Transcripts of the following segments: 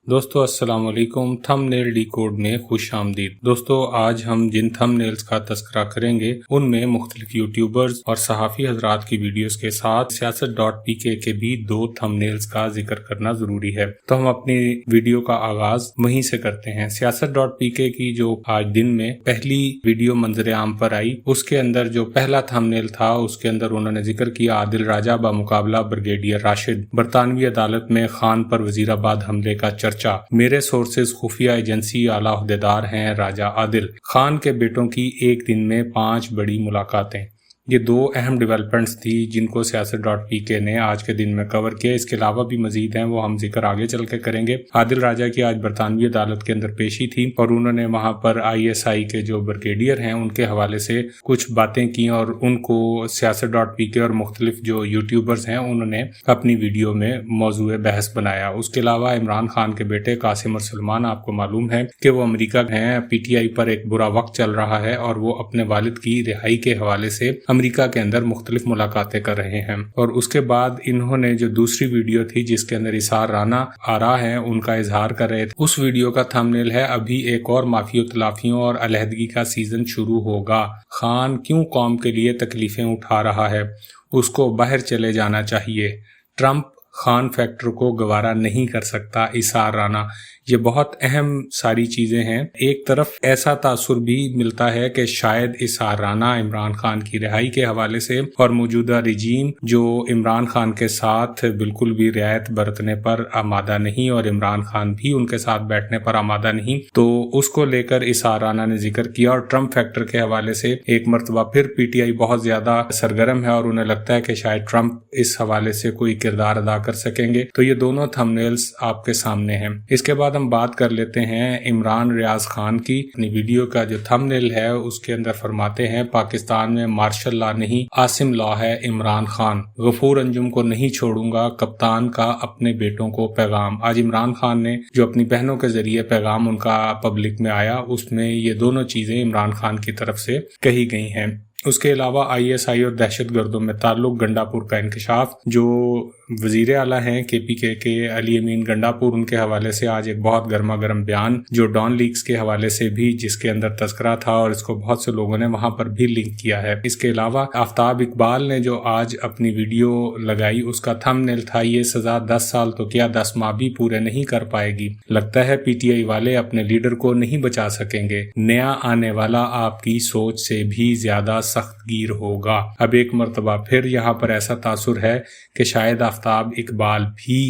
दोस्तों अस्सलाम वालेकुम। थंबनेल डीकोड में खुश आमदीद। दोस्तों आज हम जिन थंबनेल्स का तस्करा करेंगे उनमें मुख्तलिफ यूट्यूबर्स और सहाफ़ी हजरात की वीडियोस के साथ सियासत.pk के भी 2 थंबनेल्स का जिक्र करना जरूरी है। तो हम अपनी वीडियो का आगाज वहीं से करते हैं। सियासत.pk की जो आज दिन में पहली वीडियो मंजर आम पर आई, उसके अंदर जो पहला थंबनेल था उसके अंदर उन्होंने जिक्र किया आदिल राजा बामुकाबला ब्रिगेडियर राशिद, बरतानवी अदालत में खान पर वजीराबाद हमले का चर्चा। मेरे सोर्सेज खुफिया एजेंसी आला ओहदेदार हैं राजा आदिल। खान के बेटों की एक दिन में 5 बड़ी मुलाकातें। ये 2 अहम डेवलपमेंट्स थी जिनको सियासत.pk ने आज के दिन में कवर किया। इसके अलावा भी मजीद हैं, वो हम जिक्र आगे चल के करेंगे। आदिल राजा की आज बरतानवी अदालत के अंदर पेशी थी और उन्होंने वहां पर ISI के जो ब्रिगेडियर हैं उनके हवाले से कुछ बातें की और उनको सियासत.pk और मुख्तलिफ जो यूट्यूबर्स हैं उन्होंने अपनी वीडियो में मौजूए बहस बनाया। उसके अलावा इमरान खान के बेटे कासिम और सलमान, आपको मालूम है कि वो अमेरिका हैं। PTI पर एक बुरा वक्त चल रहा है और वो अपने वालिद की रिहाई के हवाले से अमेरिका के अंदर मुख्तलिफ मुलाकातें कर रहे हैं। और उसके बाद इन्होंने जो दूसरी वीडियो थी जिसके अंदर इसार राना आरा है उनका इजहार कर रहे थे, उस वीडियो का थंबनेल है अभी एक और माफियों तलाफियों और अलहदगी का सीजन शुरू होगा। खान क्यों कौम के लिए तकलीफें उठा रहा है, उसको बाहर चले जाना चाहिए। ट्रंप खान फैक्टर को गवारा नहीं कर सकता, इसार राना। ये बहुत अहम सारी चीजें हैं। एक तरफ ऐसा तासुर भी मिलता है कि शायद इसार राना इमरान खान की रिहाई के हवाले से और मौजूदा रिजीम जो इमरान खान के साथ बिल्कुल भी रियायत बरतने पर आमादा नहीं और इमरान खान भी उनके साथ बैठने पर आमादा नहीं, तो उसको लेकर इसार राना ने जिक्र किया। और ट्रंप फैक्टर के हवाले से एक मरतबा फिर PTI बहुत ज्यादा सरगर्म है और उन्हें लगता है कि शायद ट्रंप इस हवाले से कोई किरदार अदा कर सकेंगे। तो ये दोनों थंबनेल्स आपके सामने हैं। इसके बाद हम बात कर लेते हैं इमरान रियाज खान की। अपनी वीडियो का जो थंबनेल है उसके अंदर फरमाते हैं पाकिस्तान में मार्शल लॉ नहीं आसिम लॉ है इमरान खान। गफूर अंजुम को नहीं छोड़ूंगा, कप्तान का अपने बेटों को पैगाम। आज इमरान खान ने जो अपनी बहनों के जरिए पैगाम उनका पब्लिक में आया उसमें ये दोनों चीजें इमरान खान की तरफ से कही गई हैं। उसके अलावा ISI और दहशतगर्दों में ताल्लुक, गंडापुर का इंकशाफ। जो वजीर आला हैं KPK के अली अमीन गंडापुर, उनके हवाले से आज एक बहुत गर्मा गर्म बयान जो डॉन लीक्स के हवाले से भी जिसके अंदर तस्करा था और इसको बहुत से लोगों ने वहां पर भी लिंक किया है। इसके अलावा आफ्ताब इकबाल ने जो आज अपनी वीडियो लगाई उसका थंबनेल था ये सजा 10 साल तो क्या 10 माह भी पूरे नहीं कर पाएगी। लगता है PTI वाले अपने लीडर को नहीं बचा सकेंगे। नया आने वाला आपकी सोच से भी ज्यादा सख्तगीर होगा। अब एक मर्तबा फिर यहाँ पर ऐसा तासुर है कि शायद आफ्ताब इकबाल भी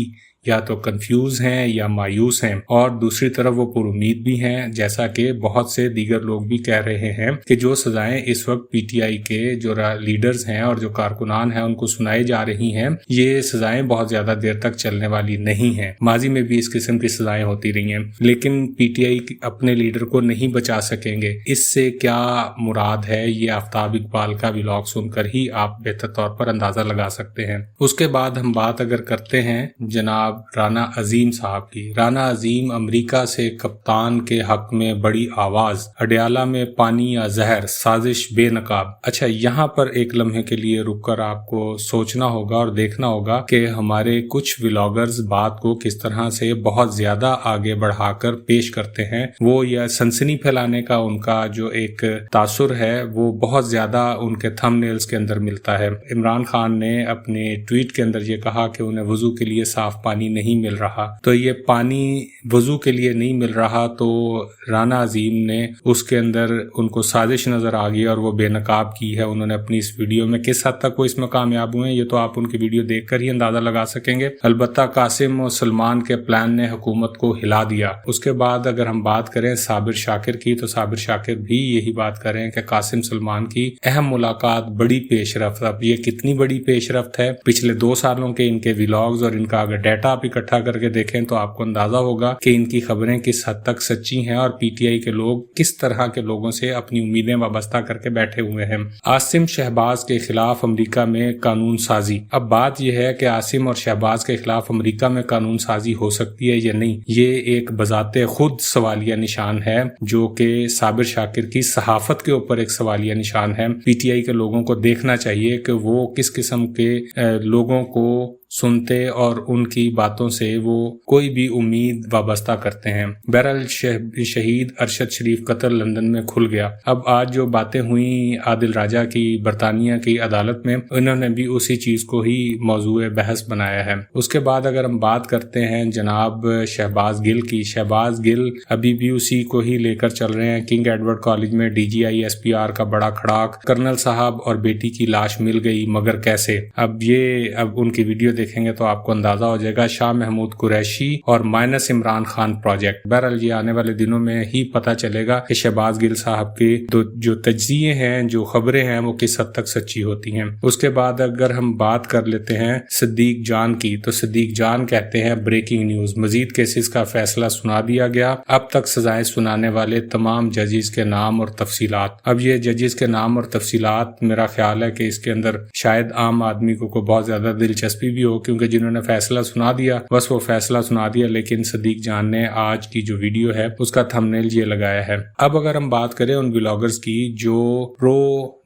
या तो कंफ्यूज हैं या मायूस हैं और दूसरी तरफ वो पुरुमीद भी हैं, जैसा कि बहुत से दीगर लोग भी कह रहे हैं कि जो सजाएं इस वक्त PTI के जो लीडर्स हैं और जो कारकुनान हैं उनको सुनाई जा रही हैं, ये सजाएं बहुत ज्यादा देर तक चलने वाली नहीं हैं। माजी में भी इस किस्म की सजाएं होती रही हैं, लेकिन PTI अपने लीडर को नहीं बचा सकेंगे। इससे क्या मुराद है ये आफ्ताब इकबाल का व्लॉग सुनकर ही आप बेहतर तौर पर अंदाजा लगा सकते हैं। उसके बाद हम बात अगर करते हैं जनाब राना अजीम साहब की। राना अजीम अमेरिका से कप्तान के हक में बड़ी आवाज, अडयाला में पानी या जहर, साजिश बेनकाब। अच्छा, यहाँ पर एक लम्हे के लिए रुककर आपको सोचना होगा और देखना होगा कि हमारे कुछ व्लॉगर्स बात को किस तरह से बहुत ज्यादा आगे बढ़ाकर पेश करते हैं। वो या सनसनी फैलाने का उनका जो एक तासुर है वो बहुत ज्यादा उनके थंबनेल्स के अंदर मिलता है। इमरान खान ने अपने ट्वीट के अंदर ये कहा कि उन्हें वजू के लिए साफ पानी नहीं मिल रहा, तो ये पानी वजू के लिए नहीं मिल रहा तो राना अजीम ने उसके अंदर उनको साजिश नजर आ गई और वो बेनकाब की है उन्होंने अपनी इस वीडियो में। किस हद तक वो इसमें कामयाब हुए ये तो आप उनकी वीडियो देखकर ही अंदाजा लगा सकेंगे। अलबत्ता कासिम और सलमान के प्लान ने हुकूमत को हिला दिया। उसके बाद अगर हम बात करें साबिर शाकिर की, तो साबिर शाकिर भी यही बात करें कि कासिम सलमान की अहम मुलाकात बड़ी पेशरफ्त। अब ये कितनी बड़ी पेशरफ्त है, पिछले 2 सालों के इनके व्लॉग्स और इनका अगर डाटा आप इकट्ठा करके देखें तो आपको अंदाजा होगा कि इनकी खबरें किस हद तक सच्ची हैं और PTI के लोग किस तरह के लोगों से अपनी उम्मीदें वाबस्ता करके बैठे हुए हैं। आसिम शहबाज के खिलाफ अमेरिका में कानून साजी। अब बात यह है कि आसिम और शहबाज के खिलाफ अमेरिका में कानून साजी हो सकती है या नहीं, ये एक बजाते खुद सवालिया निशान है जो कि साबिर शाकिर की सहाफत के ऊपर एक सवालिया निशान है। PTI के लोगों को देखना चाहिए कि वो किस किस्म के लोगों को سنتے اور ان کی باتوں سے وہ کوئی بھی امید وابستہ کرتے ہیں۔ بہرحال شہید ارشد شریف قتل لندن میں کھل گیا۔ اب آج جو باتیں ہوئیں عادل راجہ کی برطانیہ کی عدالت میں، انہوں نے بھی اسی چیز کو ہی موضوع بحث بنایا ہے۔ اس کے بعد اگر ہم بات کرتے ہیں جناب شہباز گل کی، شہباز گل ابھی بھی اسی کو ہی لے کر چل رہے ہیں۔ کنگ ایڈورڈ کالج میں DGI-SPR کا بڑا کھڑاک، کرنل صاحب اور بیٹی کی لاش مل گئی مگر کیسے؟ اب ان کی ویڈیو دیکھیں گے تو آپ کو اندازہ ہو جائے گا۔ شاہ محمود قریشی اور مائنس عمران خان پروجیکٹ۔ بہرحال یہ آنے والے دنوں میں ہی پتہ چلے گا کہ شہباز گل صاحب کے جو تجزیے ہیں، جو خبریں ہیں، وہ کس حد تک سچی ہوتی ہیں۔ اس کے بعد اگر ہم بات کر لیتے ہیں صدیق جان کی، تو صدیق جان کہتے ہیں بریکنگ نیوز، مزید کیسز کا فیصلہ سنا دیا گیا، اب تک سزائیں سنانے والے تمام ججز کے نام اور تفصیلات۔ اب یہ ججز کے نام اور تفصیلات میرا خیال ہے کہ اس کے اندر شاید عام آدمی کو بہت زیادہ دلچسپی بھی ہو، کیونکہ جنہوں نے فیصلہ سنا دیا بس وہ فیصلہ سنا دیا، لیکن صدیق جان نے آج کی جو ویڈیو ہے اس کا تھمبنیل یہ لگایا ہے۔ اب اگر ہم بات کریں ان بلاگرز کی جو پرو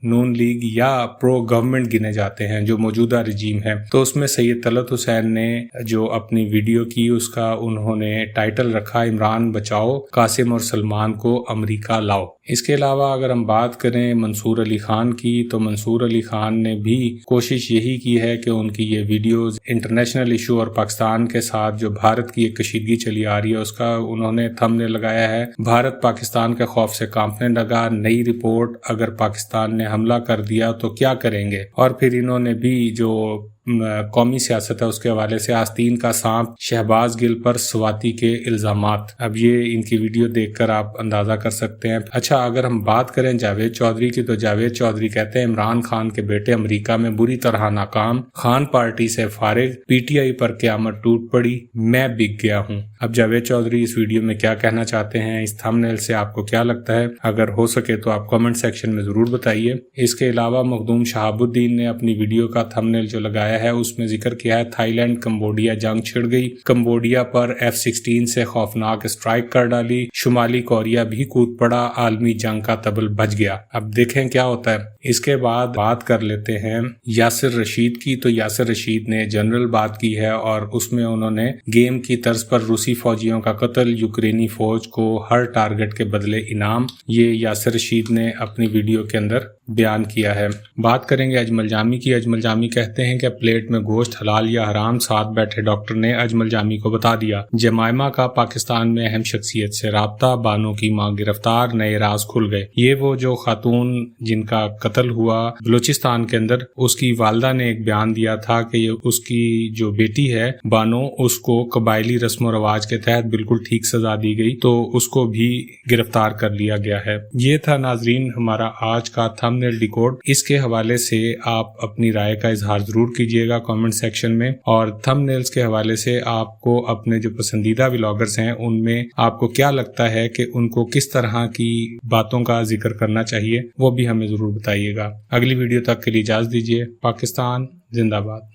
نون لیگ یا پرو گورنمنٹ گنے جاتے ہیں، جو موجودہ رجیم ہے، تو اس میں سید طلعت حسین نے جو اپنی ویڈیو کی اس کا انہوں نے ٹائٹل رکھا عمران بچاؤ، قاسم اور سلمان کو امریکہ لاؤ۔ اس کے علاوہ اگر ہم بات کریں منصور علی خان کی، تو منصور علی خان نے بھی کوشش یہی کی ہے کہ ان کی یہ ویڈیوز انٹرنیشنل ایشو اور پاکستان کے ساتھ جو بھارت کی ایک کشیدگی چلی آ رہی ہے اس کا انہوں نے تھمبنیل لگایا ہے، بھارت پاکستان کے خوف سے کانپنے لگا، نئی رپورٹ، اگر پاکستان نے حملہ کر دیا تو کیا کریں گے۔ اور پھر انہوں نے بھی جو قومی سیاست ہے اس کے حوالے سے آستین کا سانپ، شہباز گل پر سواتی کے الزامات۔ اب یہ ان کی ویڈیو دیکھ کر آپ اندازہ کر سکتے ہیں۔ اچھا اگر ہم بات کریں جاوید چودھری کی، تو جاوید چودھری کہتے ہیں عمران خان کے بیٹے امریکہ میں بری طرح ناکام، خان پارٹی سے فارغ، PTI پر قیامت ٹوٹ پڑی، میں بک گیا ہوں۔ اب جاوید چودھری اس ویڈیو میں کیا کہنا چاہتے ہیں، اس تھمبنیل سے آپ کو کیا لگتا ہے؟ اگر ہو سکے تو آپ کمنٹ سیکشن میں ضرور بتائیے۔ اس کے علاوہ مخدوم شہاب الدین نے اپنی ویڈیو کا تھمبنیل جو لگایا ہے اس میں ذکر کیا ہے تھائی لینڈ کمبوڈیا جنگ چھڑ گئی، کمبوڈیا پر F-16 سے خوفناک اسٹرائک کر ڈالی، شمالی کوریا بھی کود پڑا، عالمی جنگ کا تبل بج گیا۔ اب دیکھیں کیا ہوتا ہے۔ اس کے بعد بات کر لیتے ہیں یاسر رشید کی، تو یاسر رشید نے جنرل بات کی ہے اور اس میں انہوں نے گیم کی طرز پر روسی فوجیوں کا قتل، یوکرینی فوج کو ہر ٹارگٹ کے بدلے انعام، یہ یاسر رشید نے اپنی ویڈیو کے اندر بیان کیا ہے۔ بات کریں گے اجمل جامی کی۔ اجمل جامی کہتے ہیں کہ پلیٹ میں گوشت حلال یا حرام، ساتھ بیٹھے ڈاکٹر نے اجمل جامی کو بتا دیا۔ جمائمہ کا پاکستان میں اہم شخصیت سے رابطہ، بانو کی ماں گرفتار، نئے راز کھل گئے۔ یہ وہ جو خاتون جن کا قتل ہوا بلوچستان کے اندر، اس کی والدہ نے ایک بیان دیا تھا کہ یہ اس کی جو بیٹی ہے بانو، اس کو قبائلی رسم و رواج کے تحت بالکل ٹھیک سزا دی گئی، تو اس کو بھی گرفتار کر لیا گیا ہے۔ یہ تھا ناظرین ہمارا آج کا تھمبنیل ڈیکوڈ۔ اس کے حوالے سے آپ اپنی رائے کا اظہار ضرور کیجیے گا کامنٹ سیکشن میں، اور تھمبنیلز کے حوالے سے آپ کو اپنے جو پسندیدہ ولاگرز ہیں ان میں آپ کو کیا لگتا ہے کہ ان کو کس طرح کی باتوں کا ذکر کرنا چاہیے، وہ بھی ہمیں ضرور بتائیے گا۔ اگلی ویڈیو تک کے لیے اجازت دیجیے۔ پاکستان زندہ باد۔